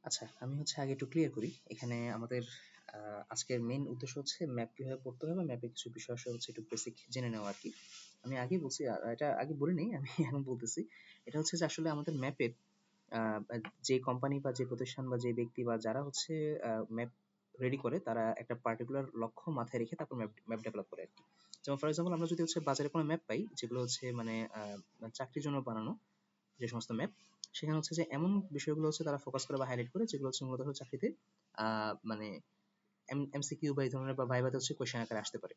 আচ্ছা, আমি আগে একটু ক্লিয়ার করি। এখানে আমাদের আজকের মেইন উদ্দেশ্য হচ্ছে ম্যাপ কিভাবে পড়তে হবে, ম্যাপের কিছু বিষয়-আশয় একটু বেসিক জেনে নেওয়া আরকি। আমি আগেই বলছি, এটা আগে বলি নাই, আমি এখন বলতেছি। এটা হচ্ছে যে আসলে আমাদের ম্যাপের আ আ যে কোম্পানি বা যে প্রতিষ্ঠান বা যে ব্যক্তি বা যারা হচ্ছে ম্যাপ রেডি করে তারা একটা পার্টিকুলার লক্ষ্য মাথায় রেখে তারপর ম্যাপ ম্যাপ ডেভেলপ করে আরকি। যেমন ফর এক্সাম্পল আমরা যদি বাজারে কোনো ম্যাপ পাই যেগুলো মানে চাকরির জন্য বানানো যে সমস্ত ম্যাপ, সেখানে হচ্ছে যে এমন বিষয়গুলো তারা ফোকাস করে বা হাইলাইট করে যেগুলো মূলত চাকরিতে মানে এমসিকিউ বা এই ধরনের বা ভাইভাতে কোয়েশ্চেন আকারে আসতে পারে।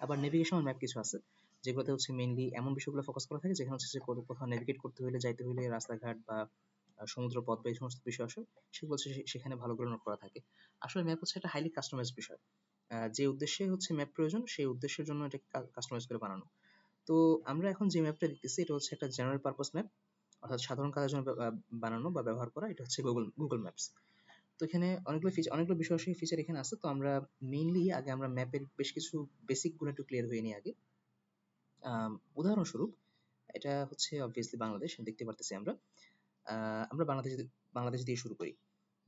আবার নেভিগেশনাল ম্যাপ কিছু আছে যেগুলোতে মেইনলি এমন বিষয়গুলো ফোকাস করা থাকে যেখানে যে কোথাও নেভিগেট করতে হলে যাইতে হলে রাস্তাঘাট বা সমুদ্র পথ বা এই সমস্ত বিষয় আসে সেগুলো সেখানে ভালো করে নোট করা থাকে। আসলে ম্যাপ একটা হাইলি কাস্টমাইজ বিষয়। যে উদ্দেশ্যে ম্যাপ প্রয়োজন সেই উদ্দেশ্যের জন্য এটাকে কাস্টমাইজ করে বানানো। তো আমরা এখন যে ম্যাপটা দেখতেছি এটা একটা জেনারেল পারপাস ম্যাপ, অর্থাৎ সাধারণ কাজের জন্য বানানো বা ব্যবহার করা। এটা হচ্ছে গুগল ম্যাপস। তো এখানে অনেকগুলো বিষয় ফিচার এখানে আছে। তো আমরা মেইনলি আগে আমরা ম্যাপের বেশ কিছু বেসিক গুলো একটু ক্লিয়ার হয়ে নিই আগে। উদাহরণস্বরূপ এটা হচ্ছে অবভিয়াসলি বাংলাদেশ দেখতে পারতেছি আমরা। আমরা বাংলাদেশ দিয়ে শুরু করি।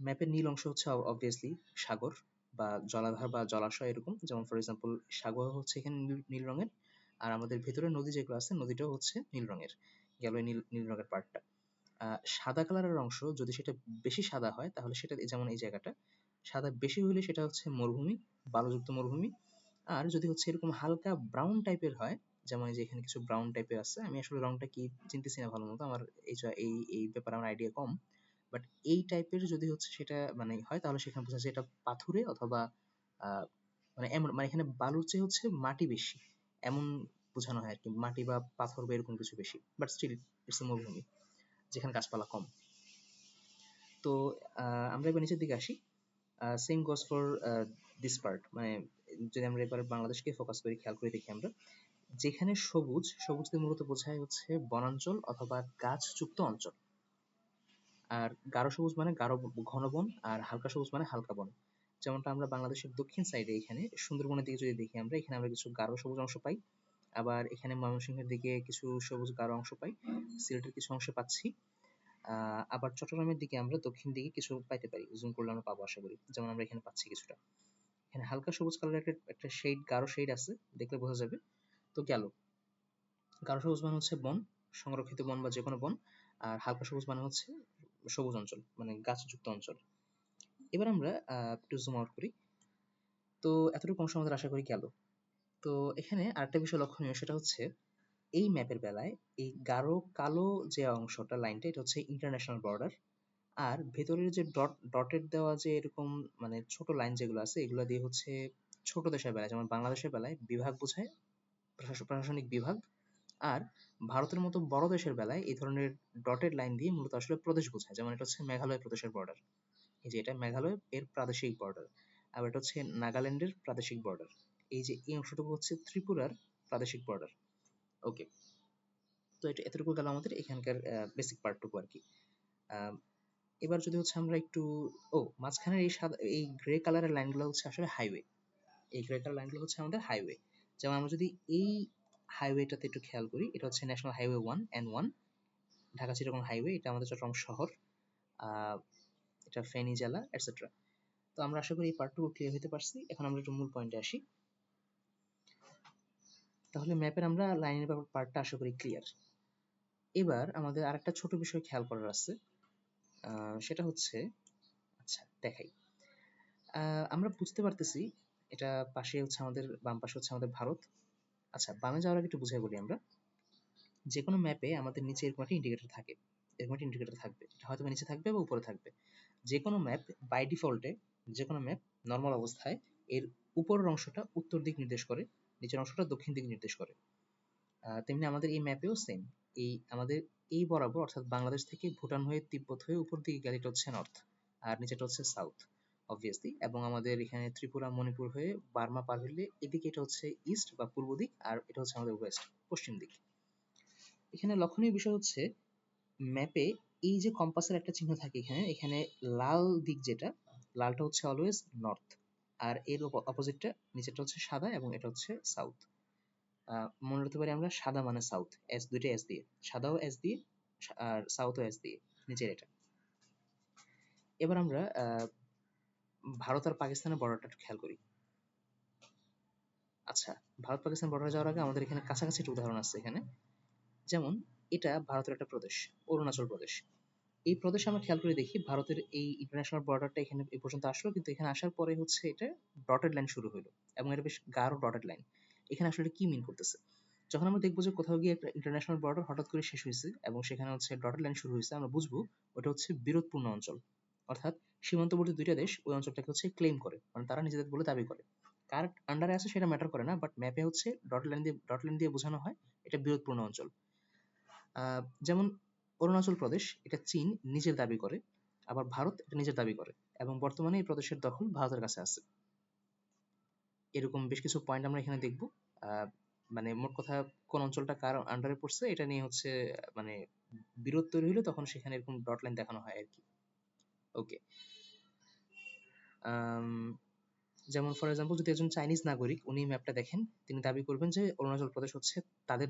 ম্যাপের নীল অংশ হচ্ছে অবভিয়াসলি সাগর বা জলাধার বা জলাশয় এরকম। যেমন ফর এক্সাম্পল সাগর হচ্ছে এখানে নীল রঙের। আর আমাদের ভেতরে নদী যেগুলো আছে নদীটাও হচ্ছে নীল রঙের। গেল এই নীল রঙের পার্টটা। সাদা কালারের অংশ যদি সেটা বেশি সাদা হয় তাহলে সেটা যেমন এই জায়গাটা সাদা বেশি হলে সেটা হচ্ছে মরুভূমি, বালুযুক্ত মরুভূমি। আর যদি এরকম হালকা ব্রাউন টাইপের হয়, যেমন এই যে এখানে কিছু ব্রাউন টাইপের আছে, আমি আসলে রংটা কি চিনতেছি না ভালো মতো, আমার এই ব্যাপারে আমার আইডিয়া কম। বাট এই টাইপের যদি সেটা হয় তাহলে সেখানে বোঝা যায় এটা পাথুরে অথবা আহ এমন এখানে বালুর চেয়ে মাটি বেশি, এমন বোঝানো হয় আরকি, মাটি বা পাথর বা এরকম কিছু বেশি, বাট স্টিল ইটস এ মরুভূমি যেখানে গাছপালা কম। তো আমরা এবার নিচের দিকে আসি। Same goes for this part, যদি আমরা এবার বাংলাদেশকে ফোকাস করি, খেয়াল করে দেখি আমরা যেখানে সবুজ দিয়ে মূলত বোঝায় বনাঞ্চল অথবা গাছযুক্ত অঞ্চল। আর গাঢ় সবুজ গাঢ় ঘন বন, আর হালকা সবুজ হালকা বন। যেমনটা আমরা বাংলাদেশের দক্ষিণ সাইডে এখানে সুন্দরবনের দিকে যদি দেখি আমরা, এখানে আমরা কিছু গাঢ় সবুজ অংশ পাই। আবার এখানে ময়মনসিংহের দিকে কিছু সবুজ গাঢ় অংশ পাই, সিলেটের কিছু অংশ পাচ্ছি। আবার চট্টগ্রামের দিকে আমরা দক্ষিণ দিকে কিছু পাইতে পারি, জুম করলে আমরা পাবো আশা করি। যেমন আমরা এখানে পাচ্ছি কিছুটা। এখানে হালকা সবুজ কালারের একটা শেড, গাঢ় শেড আছে, দেখলে বোঝা যাবে। তো গেল, গাঢ় সবুজ বন, সংরক্ষিত বন বা যে কোনো বন। আর হালকা সবুজ সবুজ অঞ্চল, গাছযুক্ত অঞ্চল। এবার আমরা একটু জুম আউট করি। তো এতটুকু অংশ আমাদের আশা করি গেল। তো এখানে আরেকটা বিষয় লক্ষণীয়, সেটা হচ্ছে এই ম্যাপের বেলায় এই গাঢ় কালো যে অংশটা, লাইনটা, এটা হচ্ছে ইন্টারন্যাশনাল বর্ডার। আর ভেতরের যে ডটেড দেওয়া যে এরকম ছোট লাইন যেগুলো আছে, এগুলো দিয়ে ছোট দেশের বেলায়, যেমন বাংলাদেশের বেলায় বিভাগ বোঝায়, প্রশাসনিক বিভাগ। আর ভারতের মতো বড় দেশের বেলায় এই ধরনের ডটেড লাইন দিয়ে মূলত আসলে প্রদেশ বোঝায়। যেমন এটা মেঘালয় প্রদেশের বর্ডার, এই যে এটা মেঘালয় এর প্রাদেশিক বর্ডার। আবার এটা নাগাল্যান্ডের প্রাদেশিক বর্ডার। এই যে এই অংশটুকু ত্রিপুরার প্রাদেশিক বর্ডার। ওকে, তো এটা এতটুকু গেল আমাদের এখানকার বেসিক পার্টটুকু আর কি। এবার যদি আমরা একটু মাঝখানের এই গ্রে কালারের লাইনগুলো আসলে হাইওয়ে। এই গ্রে কালার লাইনগুলো আমাদের হাইওয়ে। যেমন আমরা যদি এই হাইওয়েটাতে একটু খেয়াল করি, এটা national highway 1 N1, Dhaka Chittagong highway. এটা আমাদের চট্টগ্রাম শহর, এটা ফেনী জেলা, এটসেট্রা। তো আমরা আশা করি এই পার্টটুকু ক্লিয়ার হতে পারছি। এখন আমরা একটু মূল পয়েন্টে আসি। তাহলে ম্যাপের আমরা লাইনের পার্টটা আশা করি ক্লিয়ার। এবার আমাদের আরেকটা ছোট বিষয় খেয়াল করার আছে, সেটা আচ্ছা দেখাই। আমরা বুঝতে পারতেছি এটা পাশে আমাদের বাম পাশে আমাদের ভারত। আচ্ছা, বামে যাওয়ার আগে একটু বুঝাই বলি আমরা। যে কোনো ম্যাপে আমাদের নিচে এরকম একটা ইন্ডিকেটর থাকে, এরকম একটা ইন্ডিকেটর থাকবে, এটা হয়তো নিচে থাকবে বা উপরে থাকবে। যে কোনো ম্যাপ বাই ডিফল্টে, যে কোনো ম্যাপ নর্মাল অবস্থায় এর উপরের অংশটা উত্তর দিক নির্দেশ করে, নিচের অংশটা দক্ষিণ দিক নির্দেশ করে। তেমনি আমাদের এই ম্যাপেও সেম। আমাদের এই বরাবর, অর্থাৎ বাংলাদেশ থেকে ভুটান হয়ে তিব্বত হয়ে উপর দিকে গেলে এটা নর্থ, আর নিচেটা সাউথ অবভিয়াসলি। এবং আমাদের এখানে ত্রিপুরা মণিপুর হয়ে বার্মা পার হলে এদিকে এটা ইস্ট বা পূর্ব দিক, আর এটা আমাদের ওয়েস্ট, পশ্চিম দিক। এখানে লক্ষণীয় বিষয় ম্যাপে এই যে কম্পাসের একটা চিহ্ন থাকে এখানে, এখানে লাল দিক যেটা, লালটা অলওয়েজ নর্থ। আর এর অপোজিটটা, নিচেরটা সাদা এবং এটা সাউথ। মনে রাখতে পারি আমরা সাদা মানে সাউথ, দুইটা এস দিয়ে, সাদাও এস দিয়ে আর সাউথও এস দিয়ে, নিচের এটা। এবার আমরা ভারত আর পাকিস্তানের বর্ডারটা একটু খেয়াল করি। আচ্ছা, ভারত পাকিস্তান বর্ডারে যাওয়ার আগে আমাদের এখানে কাছাকাছি একটা উদাহরণ আছে এখানে। যেমন এটা ভারতের একটা প্রদেশ, অরুণাচল প্রদেশ। এই প্রদেশে আমরা খেয়াল করে দেখি ভারতের এই ইন্টারন্যাশনাল বর্ডারটা এখানে এ পর্যন্ত আসলো, কিন্তু এখানে আসার পরে হচ্ছে এটা ডটেড লাইন শুরু হলো এবং এটা বেশ গাঢ় ডটেড লাইন। এখানে আসলে কি মিন করতেছে? যখন আমরা দেখবো যে কোথাও গিয়ে একটা ইন্টারন্যাশনাল বর্ডার হঠাৎ করে শেষ হয়েছে এবং সেখানে হচ্ছে ডটেড লাইন শুরু হয়েছে, আমরা বুঝবো ওটা হচ্ছে বিরোধপূর্ণ অঞ্চল। অর্থাৎ সীমান্তবর্তী দুইটা দেশ ওই অঞ্চলটাকে হচ্ছে ক্লেম করে, মানে তারা নিজেদের বলে দাবি করে। কার আন্ডারে আছে সেটা ম্যাটার করে না, বাট ম্যাপে হচ্ছে ডট লাইন দিয়ে বোঝানো হয় এটা বিরোধপূর্ণ অঞ্চল। যেমন অরুণাচল প্রদেশ এটা চীন নিজের দাবি করে, আবার ভারত এটা নিজের দাবি করে, এবং বর্তমানে এই প্রদেশের দখল ভারতের কাছে আছে। এরকম বেশ কিছু পয়েন্ট আমরা এখানে দেখব। মানে মোট কথা কোন অঞ্চলটা কার আন্ডারে পড়ছে এটা নিয়ে হচ্ছে মানে বিরোধ তৈরি হলে তখন সেখানে এরকম ডট লাইন দেখানো হয় আর কি। ওকে। যেমন ফর এক্সাম্পল যদি একজন চাইনিজ নাগরিক উনি ম্যাপটা দেখেন, তিনি দাবি করবেন যে অরুণাচল প্রদেশ হচ্ছে তাদের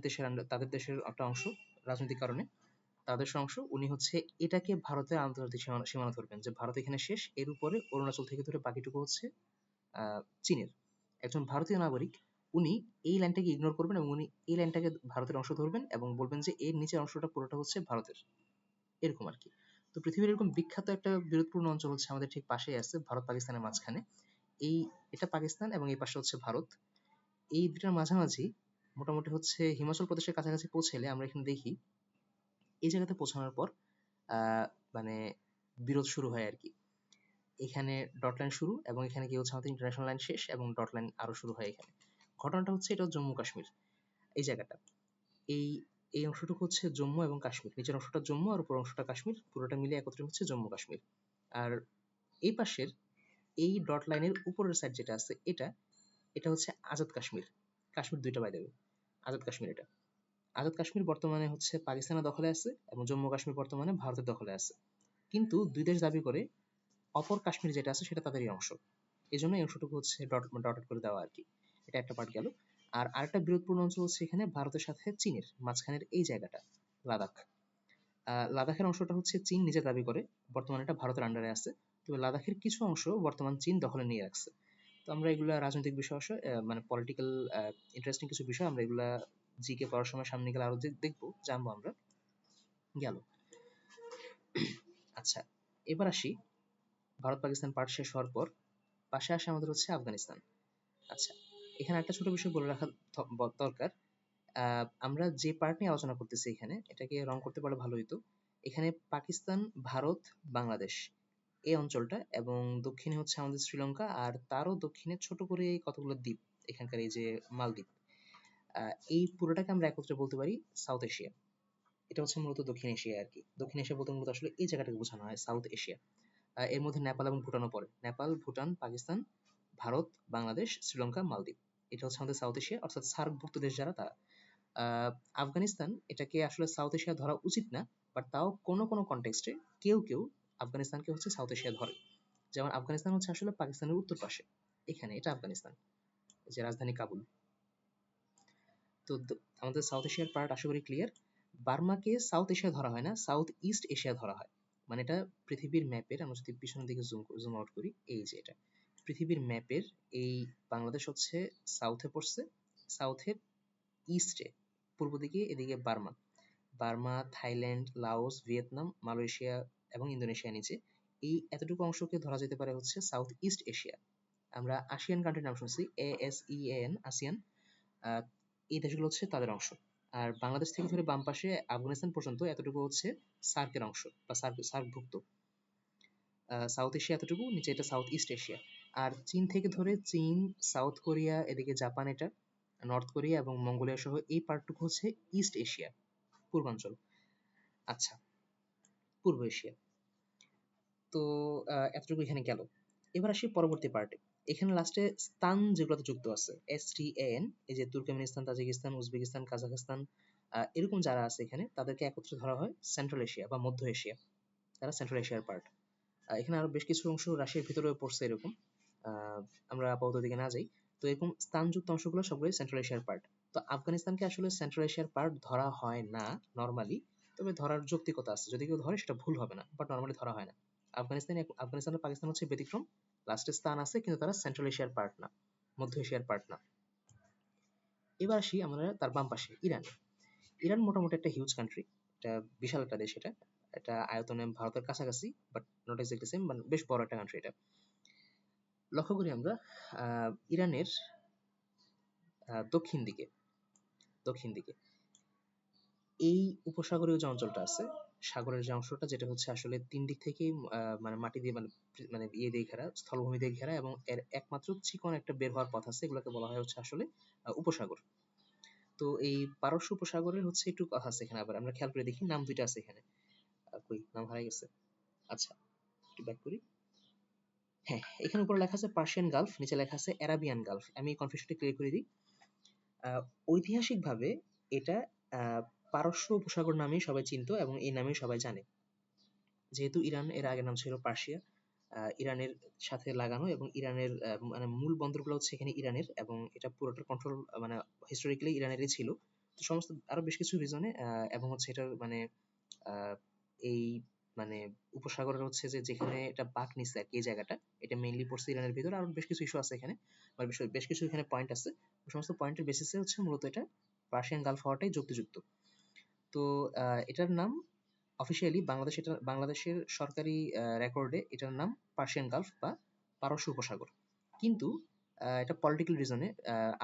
দেশের একটা অংশ, রাজনৈতিক কারণে তাদের অংশ। উনি হচ্ছে এটাকে ভারতের আন্তর্জাতিক সীমানা ধরবেন যে ভারত এখানে শেষ, এর উপরে অরুণাচল থেকে ধরে বাকিটুকু হচ্ছে চীনের। একজন ভারতীয় নাগরিক উনি এই লাইনটাকে ইগনোর করবেন এবং উনি এই লাইনটাকে ভারতের অংশ ধরবেন এবং বলবেন যে এর নিচের অংশটা পুরোটা হচ্ছে ভারতের, এরকম আর কি। তো পৃথিবীর এরকম বিখ্যাত একটা বিরোধপূর্ণ অঞ্চল হচ্ছে আমাদের ঠিক পাশেই আছে, ভারত পাকিস্তানের মাঝখানে। এই এটা পাকিস্তান এবং এই পাশে হচ্ছে ভারত। এই দুটার মাঝামাঝি মোটামুটি হচ্ছে হিমাচল প্রদেশের কাছাকাছি পৌঁছালে আমরা এখানে দেখি এই জায়গাতে পৌঁছানোর পর মানে বিরোধ শুরু হয় আর কি। এখানে ডট লাইন শুরু এবং এখানে কি হচ্ছে আমাদের ইন্টারন্যাশনাল লাইন শেষ এবং ডট লাইন আরো শুরু হয় এখানে। ঘটনাটা হচ্ছে এটা জম্মু কাশ্মীর, এই জায়গাটা। এই এই অংশটুকু হচ্ছে জম্মু এবং কাশ্মীর, নিচের অংশটা জম্মু আর উপর অংশটা কাশ্মীর, পুরোটা মিলে একত্রে হচ্ছে জম্মু কাশ্মীর। আর এই পাশের এই ডট লাইনের উপরের সাইড যেটা আছে এটা এটা হচ্ছে আজাদ কাশ্মীর। কাশ্মীর দুইটা বাই দেবে, আজাদ কাশ্মীর এটা। আজাদ কাশ্মীর বর্তমানে হচ্ছে পাকিস্তানের দখলে আছে এবং জম্মু কাশ্মীর বর্তমানে ভারতের দখলে আছে। কিন্তু দুই দেশ দাবি করে অপর কাশ্মীর যেটা আছে সেটা তাদেরই অংশ। এই জন্য এই অংশটুকু হচ্ছে ডটেড করে দেওয়া আর কি। এটা একটা পার্ট গেল। আর আরেকটা বিরোধপূর্ণ অঞ্চল হচ্ছে এখানে ভারতের সাথে চীনের মাঝখানের এই জায়গাটা, লাদাখ। লাদাখের অংশটা হচ্ছে চীন নিজে দাবি করে, বর্তমানে এটা ভারতের আন্ডারে আছে। তবে লাদাখের কিছু অংশ বর্তমান চীন দখলে নিয়ে রাখছে। তো আমরা এগুলা রাজনৈতিক বিষয় মানে পলিটিক্যাল ইন্টারেস্টিং কিছু বিষয় আমরা এগুলা জিকে পড়ার সময় সামনে গেলে আরো দেখবো, জানবো আমরা। গেল। আচ্ছা, এবার আসি ভারত পাকিস্তান পার্ট শেষ হওয়ার পর পাশে আসে আমাদের হচ্ছে আফগানিস্তান। আচ্ছা, এখানে একটা ছোট বিষয় বলে রাখা দরকার। আমরা যে পার্ট নিয়ে আলোচনা করতেছি এখানে এটাকে রং করতে পারলে ভালো হইতো। এখানে পাকিস্তান, ভারত, বাংলাদেশ এই অঞ্চলটা এবং দক্ষিণে হচ্ছে আমাদের শ্রীলঙ্কা, আর তারও দক্ষিণে ছোট করে কতগুলো দ্বীপ, এখানকার এই যে মালদ্বীপ। এই পুরোটাকে আমরা একত্রে বলতে পারি সাউথ এশিয়া। এটা হচ্ছে মূলত দক্ষিণ এশিয়া আর কি। দক্ষিণ এশিয়া বলতে মূলত আসলে এই জায়গাটাকে বোঝানো হয় সাউথ এশিয়া। এর মধ্যে নেপাল এবং ভুটানও পড়ে। নেপাল, ভুটান, পাকিস্তান, ভারত, বাংলাদেশ, শ্রীলঙ্কা, মালদ্বীপ। এটা হচ্ছে আমাদের সাউথ এশিয়া, অর্থাৎ সার্কভুক্ত দেশ যারা তারা। আফগানিস্তান এটাকে আসলে সাউথ এশিয়া ধরা উচিত না, বাট তাও কোনো কোনো কনটেক্সটে কেউ কেউ আফগানিস্তানকে হচ্ছে সাউথ এশিয়া ধরে। যেমন আফগানিস্তান হচ্ছে আসলে পাকিস্তানের উত্তর পাশে, এখানে এটা আফগানিস্তান, যে রাজধানী কাবুল। তো আমাদের সাউথ এশিয়ার পার্ট আশা করি ক্লিয়ার। বার্মাকে সাউথ এশিয়া ধরা হয় না, সাউথ ইস্ট এশিয়া ধরা হয়। মানে এটা পৃথিবীর ম্যাপের, আমরা যদি পিছনের দিকে জুম আউট করি, এই যে এটা পৃথিবীর ম্যাপের এই বাংলাদেশ হচ্ছে সাউথে পড়ছে, সাউথের ইস্টে পূর্ব দিকে এদিকে Burma, Thailand, Laos, Vietnam, Malaysia এবং ইন্দোনেশিয়া নিচে। এই এতটুকু অংশকে ধরা যেতে পারে হচ্ছে সাউথ ইস্ট এশিয়া। আমরা আসিয়ান কান্ট্রির নাম শুনছি, ASEAN, আসিয়ান। এই দেশগুলো হচ্ছে তাদের অংশ। আর বাংলাদেশ থেকে ধরে বাম পাশে আফগানিস্তান পর্যন্ত এতটুকু হচ্ছে সার্কের অংশ বা সার্কভুক্ত। সাউথ এশিয়া এতটুকু, নিচে এটা সাউথ ইস্ট এশিয়া। আর চীন থেকে ধরে চীন, সাউথ কোরিয়া, এদিকে জাপান, এটা নর্থ কোরিয়া এবং মঙ্গোলিয়া সহ এই পার্টটুকু হচ্ছে ইস্ট এশিয়া, পূর্বাঞ্চল। আচ্ছা, পূর্ব এশিয়া। তো এতটুকু এখানে গেল। এবার আসি পরবর্তী পার্টে। এখানে লাস্টে স্থান যেগুলোতে যুক্ত আছে, STAN, এই যে তুর্কমেনিস্তান, তাজিকিস্তান, উজবেকিস্তান, কাজাখস্তান, এরকম যারা আছে এখানে তাদেরকে একত্রে ধরা হয় সেন্ট্রাল এশিয়া বা মধ্য এশিয়া। তারা সেন্ট্রাল এশিয়ার পার্ট। এখানে আরো বেশ কিছু অংশ রাশিয়ার ভিতরে পড়ছে এরকম। আমরা আপাতত দিকে না যাই। তো এরকম স্থানযুক্ত অংশগুলো সবগুলোই সেন্ট্রাল এশিয়ার পার্ট। তো আফগানিস্তানকে আসলে সেন্ট্রাল এশিয়ার পার্ট ধরা হয় না নর্মালি, তবে ধরার যৌক্তিকতা আছে। যদি কেউ ধরে সেটা ভুল হবে না, বাট নর্মালি ধরা হয় না। আফগানিস্তান আর পাকিস্তান হচ্ছে ব্যতিক্রম, লাস্টে স্থান আছে কিন্তু তারা সেন্ট্রাল এশিয়ার পার্ট না, মধ্য এশিয়ার পার্ট না। এবার আসি আমরা তার বাম পাশে ইরান। ইরান মোটামুটি একটা হিউজ কান্ট্রি, এটা বিশাল একটা দেশ, এটা এটা আয়তনে ভারতের কাছাকাছি, বাট নট এক্স্যাক্টলি সেম, মানে বেশ বড় একটা কান্ট্রি এটা। লক্ষ্য করি আমরা ইরানের দক্ষিণ দিকে, দক্ষিণ দিকে এই উপসাগরীয় যে অঞ্চলটা আছে, সাগরের যে অংশটা, যেটা হচ্ছে আসলে তিন দিক থেকেই মানে মাটি দিয়ে, মানে মানে ইয়ে দিয়ে ঘেরা, স্থলভূমি দিয়ে ঘেরা, এবং এর একমাত্র চিকন একটা বের হওয়ার পথ আছে, এগুলোকে বলা হয় হচ্ছে আসলে উপসাগর। তো এই পারস্য উপসাগরের হচ্ছে একটু কথা আছে এখানে, আবার আমরা খেয়াল করে দেখি নাম দুইটা আছে এখানে। কই নাম হারাই গেছে। আচ্ছা, একটু ব্যাক করি। হ্যাঁ, এখানে উপরে লেখা আছে পার্সিয়ান গালফ, নিচে লেখা আছে অ্যারাবিয়ান গালফ। আমি এই কনফিউশনটা ক্লিয়ার করে দিই। ঐতিহাসিকভাবে এটা পারস্য উপসাগর নামেই সবাই চিনতো এবং এই নামেই সবাই জানে। যেহেতু ইরান এর আগের নাম ছিল পার্সিয়া, ইরানের সাথে লাগানো, এবং ইরানের মানে মূল বন্দরগুলো হচ্ছে এখানে ইরানের, এবং এটা পুরোটার কন্ট্রোল মানে হিস্টোরিক্যালি ইরানেরই ছিল। তো সমস্ত আরো বেশ কিছু রিজনে, এবং হচ্ছে এটার মানে আহ, এই মানে উপসাগরের হচ্ছে যে যেখানে এটা বাঁক নিচ্ছে আর কি, এই জায়গাটা এটা মেইনলি পড়ছে ইরানের ভিতরে। আর বেশ কিছু ইস্যু আছে এখানে, মানে বেশ কিছু এখানে পয়েন্ট আছে। ওই সমস্ত পয়েন্টের বেসিসে হচ্ছে মূলত এটা পার্সিয়ান গালফ হওয়াটাই যুক্তিযুক্ত। তো এটার নাম অফিসিয়ালি বাংলাদেশের সরকারি রেকর্ডে এটার নাম পার্সিয়ান গালফ বা পারস্য উপসাগর। কিন্তু এটা পলিটিক্যাল রিজনে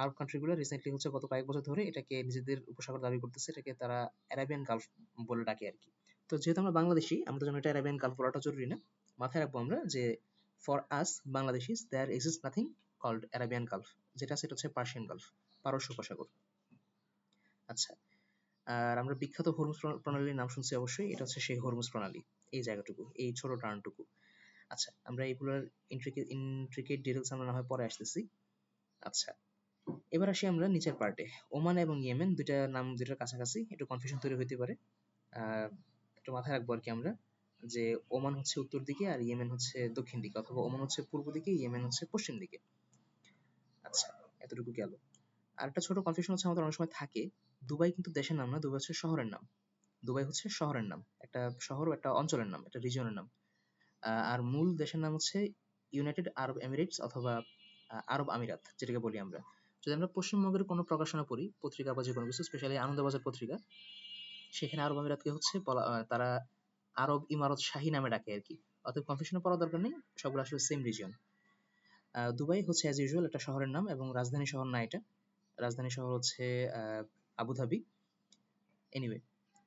আরব কান্ট্রিগুলো রিসেন্টলি হচ্ছে গত কয়েক বছর ধরে এটাকে নিজেদের উপসাগর দাবি করতেছে, এটাকে তারা অ্যারাবিয়ান গালফ বলে ডাকে আর কি। তো যেহেতু আমরা বাংলাদেশি, আমাদের জন্য এটা অ্যারাবিয়ান গালফ বলাটা জরুরি না। মাথায় রাখবো আমরা যে for us Bangladeshis there exist nothing called Arabian Gulf, যেটা সেটা হচ্ছে পার্সিয়ান গালফ, পারস্য উপসাগর। আচ্ছা, আর আমরা বিখ্যাত হরমুজ প্রণালীর নাম শুনছি অবশ্যই, এটা হচ্ছে সেই হরমুজ প্রণালী, এই জায়গাটুকু, এই ছোট টার্নটুকু। আচ্ছা, আমরা এইগুলোর ইন্ট্রিকেট ডিটেলস আমরা না হয় পরে আসতেছি। আচ্ছা, এবার আসি আমরা নিচের পার্টে। ওমান এবং ইয়েমেন দুইটা নাম দুইটার কাছাকাছি, একটু কনফিউশন তৈরি হতে পারে। একটু মাথায় রাখবো আর কি আমরা, যে ওমান হচ্ছে উত্তর দিকে আর ইয়েমেন হচ্ছে দক্ষিণ দিকে, অথবা ওমান হচ্ছে পূর্ব দিকে, ইয়েমেন হচ্ছে পশ্চিম দিকে। আচ্ছা, এতটুকু গেল। আর একটা ছোট কনফিউশন হচ্ছে আমাদের অনেক সময় থাকে, দুবাই কিন্তু দেশের নাম না, দুবাই হচ্ছে শহরের নাম। দুবাই হচ্ছে শহরের নাম, একটা শহর, একটা অঞ্চলের নাম, একটা রিজিয়নের নাম। আর মূল দেশের নাম হচ্ছে ইউনাইটেড আরব এমিরেটস, অথবা আরব আমিরাত যেটাকে বলি আমরা। যদি আমরা পশ্চিমবঙ্গের কোনো প্রকাশনা পড়ি, পত্রিকা বা যে কোনো কিছু, স্পেশালি আনন্দবাজার পত্রিকা, সেখানে আরব আমিরাতকে হচ্ছে বলা, তারা আরব ইমারত শাহী নামে ডাকে আর কি। অতএব কনফিউশনে পড়ার দরকার নেই, সবগুলো আসলে সেম রিজিয়ন। দুবাই হচ্ছে অ্যাজ ইউজুয়াল একটা শহরের নাম, এবং রাজধানী শহর না এটা। রাজধানী শহর হচ্ছে আবুধাবি। এনিওয়ে,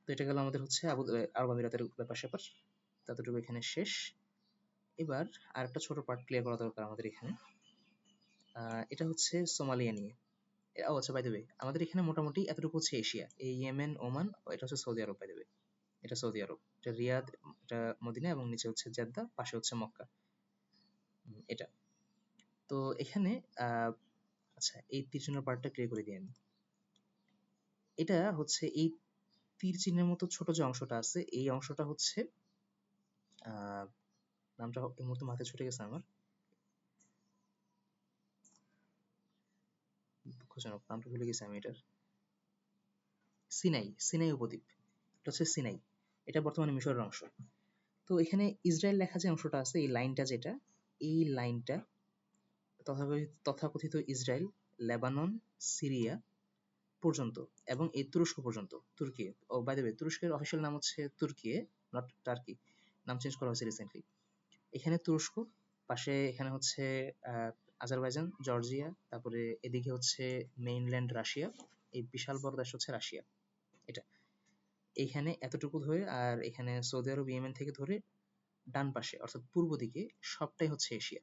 তো এটা গেল আমাদের হচ্ছে আরব আমিরাতের ব্যাপার স্যাপার। ততটুকু এখানে শেষ। এবার আরেকটা ছোট পার্ট ক্লিয়ার করা দরকার আমাদের এখানে। এটা হচ্ছে সোমালিয়া নিয়ে। ও আচ্ছা, বাই দ্য ওয়ে, আমাদের এখানে মোটামুটি এতটুকু হচ্ছে এশিয়া। এই ইয়েমেন, ওমান, এটা হচ্ছে সৌদি আরব, বাই দ্য ওয়ে। এটা সৌদি আরব, এটা রিয়াদ, এটা মদিনা, এবং নিচে হচ্ছে জেদ্দা, পাশে হচ্ছে মক্কা। এটা তো এখানে আহ আচ্ছা, এই তীর চিহ্নের পার্টটা ক্লিয়ার করে দিই আমি। এটা হচ্ছে এই তীর চিহ্নের মতো ছোট যে অংশটা আছে, এই অংশটা হচ্ছে আহ নামটা এই মুহূর্তে মাথায় ছুটে গেছে আমার, দুঃখজনক, নামটা ভুলে গেছি আমি এটার। সিনাই, সিনাই উপদ্বীপ। এটা হচ্ছে সিনাই, এটা বর্তমানে মিশরের অংশ। তো এখানে ইসরায়েল লেখা যে অংশটা আছে, এই লাইনটা যেটা, এই লাইনটা তথাকথিত ইসরায়েল, লেবানন, সিরিয়া পর্যন্ত, এবং এই তুরস্ক পর্যন্ত, তুর্কি। ও বাই দ্য ওয়ে, তুরস্কের অফিসিয়াল নাম হচ্ছে তুর্কি, নট টার্কি, নাম চেঞ্জ করা হয়েছে রিসেন্টলি। এখানে তুরস্ক, পাশে এখানে হচ্ছে আজারবাইজান, জর্জিয়া, তারপরে এদিকে হচ্ছে মেইনল্যান্ড রাশিয়া, এই বিশাল বড় দেশ হচ্ছে রাশিয়া। এটা এইখানে এতটুকু ধরে, আর এখানে সৌদি আরব, ইয়েমেন থেকে ধরে ডান পাশে অর্থাৎ পূর্ব দিকে সবটাই হচ্ছে এশিয়া।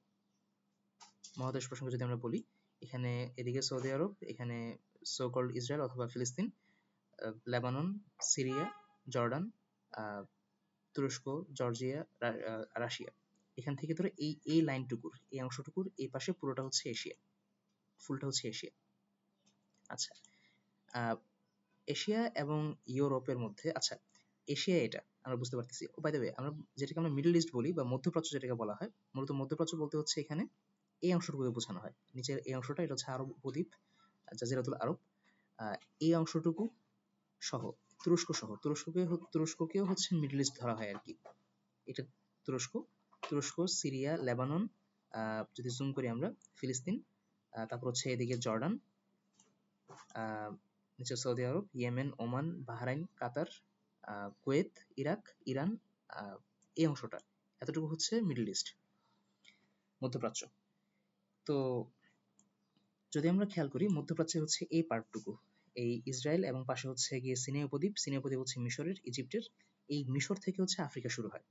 মহাদেশ প্রসঙ্গে যদি আমরা বলি, এখানে এদিকে সৌদি আরব, এখানে সো কল্ড ইসরায়েল অথবা ফিলিস্তিন, লেবানন, সিরিয়া, জর্ডান, তুরস্ক, জর্জিয়া, রাশিয়া। এখান থেকে ধরে এই এই লাইনটুকুর, এই অংশটুকুর এই পাশে পুরোটা হচ্ছে এশিয়া, ফুলটা হচ্ছে এশিয়া। আচ্ছা, এশিয়া এবং ইউরোপের মধ্যে, আচ্ছা, এশিয়া এটা আমরা বুঝতে পারতেছি। ও বাই দ্য ওয়ে, আমরা যেটাকে আমরা মিডল ইস্ট বলি বা মধ্যপ্রাচ্য যেটাকে বলা হয়, মূলত মধ্যপ্রাচ্য বলতে হচ্ছে এখানে এই অংশটুকুকে বোঝানো হয়। নিচের এই অংশটা, এটা হচ্ছে আরব উপদ্বীপ, জাজিরাতুল আরব। এই অংশটুকু সহ, তুরস্ক সহ, তুরস্ককেও হচ্ছে মিডল ইস্ট ধরা হয় আর কি। এটা তুরস্ক, তুরস্ক, সিরিয়া, লেবানন, যদি জুম করি আমরা ফিলিস্তিন, তারপর হচ্ছে এদিকে জর্ডান, নিচে সৌদি আরব, ইয়েমেন, ওমান, বাহরাইন, কাতার, কুয়েত, ইরাক, ইরান, এই অংশটা, এতটুকু হচ্ছে মিডল ইস্ট, মধ্যপ্রাচ্য। তো যদি আমরা খেয়াল করি মধ্যপ্রাচ্যে হচ্ছে এই পার্টটুকু, এই ইসরায়েল এবং পাশে হচ্ছে গিয়ে সিনাই উপদ্বীপ, সিনাই উপদ্বীপ হচ্ছে মিশরের, ইজিপ্টের, এই মিশর থেকে হচ্ছে আফ্রিকা শুরু হয়,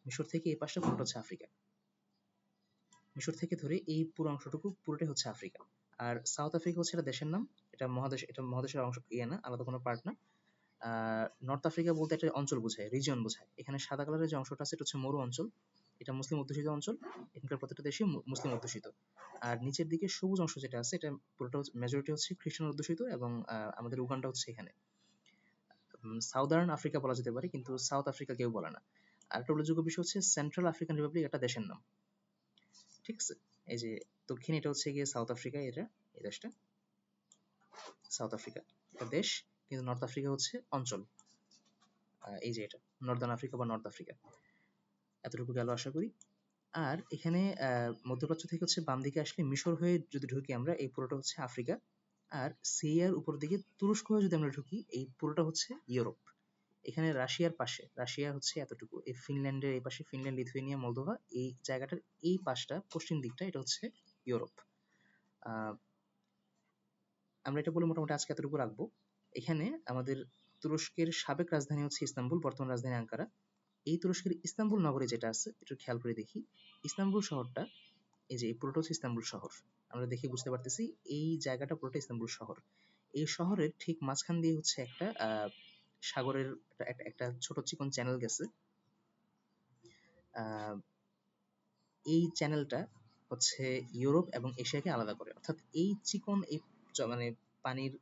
মিশর থেকে এই পাশটা পুরোটা হচ্ছে আফ্রিকা, মিশর থেকে ধরে এই পুরো অংশটুকু পুরোটাই হচ্ছে আফ্রিকা। আর সাউথ আফ্রিকা হচ্ছে এটা দেশের নাম, এটা মহাদেশ, এটা মহাদেশের অংশ ইয়ে না, আলাদা কোনো পার্ট না। নর্থ আফ্রিকা বলতে একটা অঞ্চল বোঝায়, রিজিয়ন বোঝায়। এখানে সাদা কালারের যে অংশটা আছে এটা হচ্ছে মরু অঞ্চল, এটা মুসলিম অধ্যুষিত অঞ্চল, এখানকার প্রত্যেকটা দেশই মুসলিম অধ্যুষিত। আর নিচের দিকে সবুজ অংশ যেটা আছে এটা পুরোটা মেজরিটি হচ্ছে খ্রিস্টান অধ্যুষিত, এবং আমাদের উগান্ডা হচ্ছে এখানে। সাউদার্ন আফ্রিকা বলা যেতে পারে, কিন্তু সাউথ আফ্রিকা কেউ বলে না। আর একটা উল্লেখযোগ্য বিষয় হচ্ছে সেন্ট্রাল আফ্রিকান রিপাবলিক একটা দেশের নাম, ঠিক আছে? এই যে দক্ষিণ, এটা হচ্ছে গিয়ে সাউথ আফ্রিকা, এটা এই দেশটা সাউথ আফ্রিকা, একটা দেশ, কিন্তু নর্থ আফ্রিকা হচ্ছে অঞ্চল, এই যে এটা নর্দার্ন আফ্রিকা বা নর্থ আফ্রিকা। এতটুকু গেল আশা করি। আর এখানে মধ্যপ্রাচ্য থেকে হচ্ছে বাম দিকে আসলে মিশর হয়ে যদি ঢুকি আমরা, এই পুরোটা হচ্ছে আফ্রিকা। আর সিরিয়ার উপর দিকে তুরস্ক হয়ে যদি আমরা ঢুকি, এই পুরোটা হচ্ছে ইউরোপ। এখানে রাশিয়ার পাশে, রাশিয়া হচ্ছে এতটুকু, এই ফিনল্যান্ডের এই পাশে ফিনল্যান্ড, লিথুয়েনিয়া, মলদোভা, এই জায়গাটার এই পাশটা পশ্চিম দিকটা এটা হচ্ছে ইউরোপ। আহ, আমরা এটা বলে মোটামুটি আজকে এতটুকু রাখবো। এখানে আমাদের তুরস্কের সাবেক রাজধানী হচ্ছে ইস্তাম্বুল, বর্তমান রাজধানী আঙ্কারা। এই তুরস্কের ইস্তাম্বুল নগরে যেটা আছে একটু খেয়াল করে দেখি, ইস্তাম্বুল শহরটা, এই যে এই পুরোটা হচ্ছে ইস্তাম্বুল শহর, আমরা দেখে বুঝতে পারতেছি এই জায়গাটা পুরোটা ইস্তাম্বুল শহর। এই শহরের ঠিক মাঝখান দিয়ে হচ্ছে একটা সাগরের একটা ছোট চিকন চ্যানেল গেছে। আহ, এই চ্যানেলটা হচ্ছে ইউরোপ এবং এশিয়াকে আলাদা করে, অর্থাৎ এই চিকন এই মানে পানির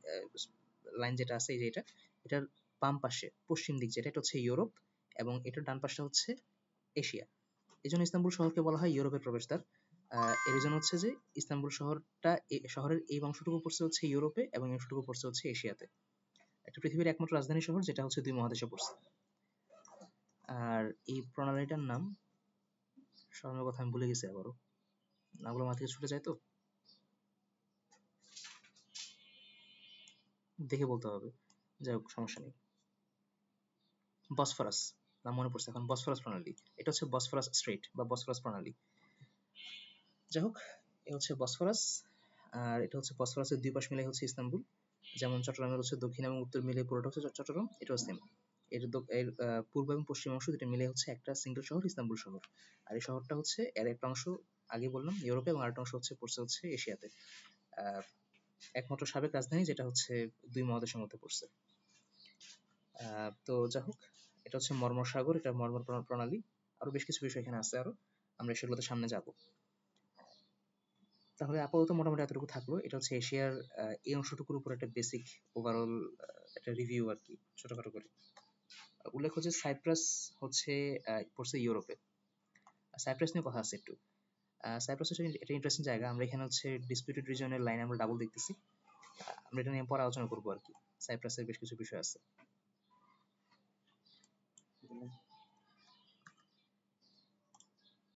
লাইন যেটা আছে, এই যে এটা, এটার বাম পাশে পশ্চিম দিক যেটা, এটা হচ্ছে ইউরোপ, এবং এটার ডান পাশটা হচ্ছে এশিয়া। এই জন্য ইস্তাম্বুল শহরকে বলা হয় ইউরোপের প্রবেশদ্বার। এর রিজন হচ্ছে যে ইস্তাম্বুল শহরটা, শহরের এই অংশটুকু পড়ছে হচ্ছে ইউরোপে এবং এই অংশটুকু পড়ছে হচ্ছে এশিয়াতে। একটা পৃথিবীর একমাত্র রাজধানী শহর যেটা হচ্ছে দুই মহাদেশে পড়ছে। আর এই প্রণালীটার নাম, স্মরণের কথা আমি ভুলে গেছি আবারও, নামগুলো মাথা থেকে ছুটে যায় তো, দেখে বলতে হবে, যাই হোক সমস্যা নেই। বসফরাস, নাম মনে পড়ছে এখন, বসফরাস প্রণালী, এটা হচ্ছে বসফরাস স্ট্রেট বা বসফরাস প্রণালী। যাই হোক, এ হচ্ছে বসফরাস, আর এটা হচ্ছে বসফরাসের দুই পাশ মিলে হচ্ছে ইস্তাম্বুল। যেমন চট্টগ্রামের হচ্ছে দক্ষিণ এবং উত্তর মিলে পুরোটা হচ্ছে চট্টগ্রাম, এটাও সেম। এর পূর্ব এবং পশ্চিম অংশ দুটো মিলে হচ্ছে একটা সিঙ্গেল শহর, ইস্তাম্বুল শহর। আর এই শহরটা হচ্ছে, এর একটা অংশ আগে বললাম ইউরোপে, এবং আরেকটা অংশ হচ্ছে পড়ছে হচ্ছে এশিয়াতে। আহ, একমাত্র সাবেক রাজধানী যেটা হচ্ছে দুই মহাদেশের মধ্যে পড়ছে। তো যাই হোক, এটা হচ্ছে মর্মর সাগর, এটা মর্মর প্রণালী। আরো বেশ কিছু বিষয় এখানে আছে আরো, আমরা সেগুলোতে সামনে যাব। তাহলে আপাতত মোটামুটি এতটুকু থাকলো। এটা হচ্ছে এশিয়ার এই অংশটুকুর উপর একটা বেসিক ওভারঅল একটা রিভিউ আর কি, ছোটখাটো করে। উল্লেখ হচ্ছে সাইপ্রাস হচ্ছে পড়ছে ইউরোপে। সাইপ্রাস নিয়ে কথা আছে একটু। সাইপ্রাস হচ্ছে একটা ইন্টারেস্টিং জায়গা। আমরা এখানে হচ্ছে ডিসপিউটেড রিজনের লাইন আমরা ডাবল দেখতেছি। আমরা এটা নিয়ে পরে আলোচনা করবো আর কি, সাইপ্রাসের বেশ কিছু বিষয় আছে।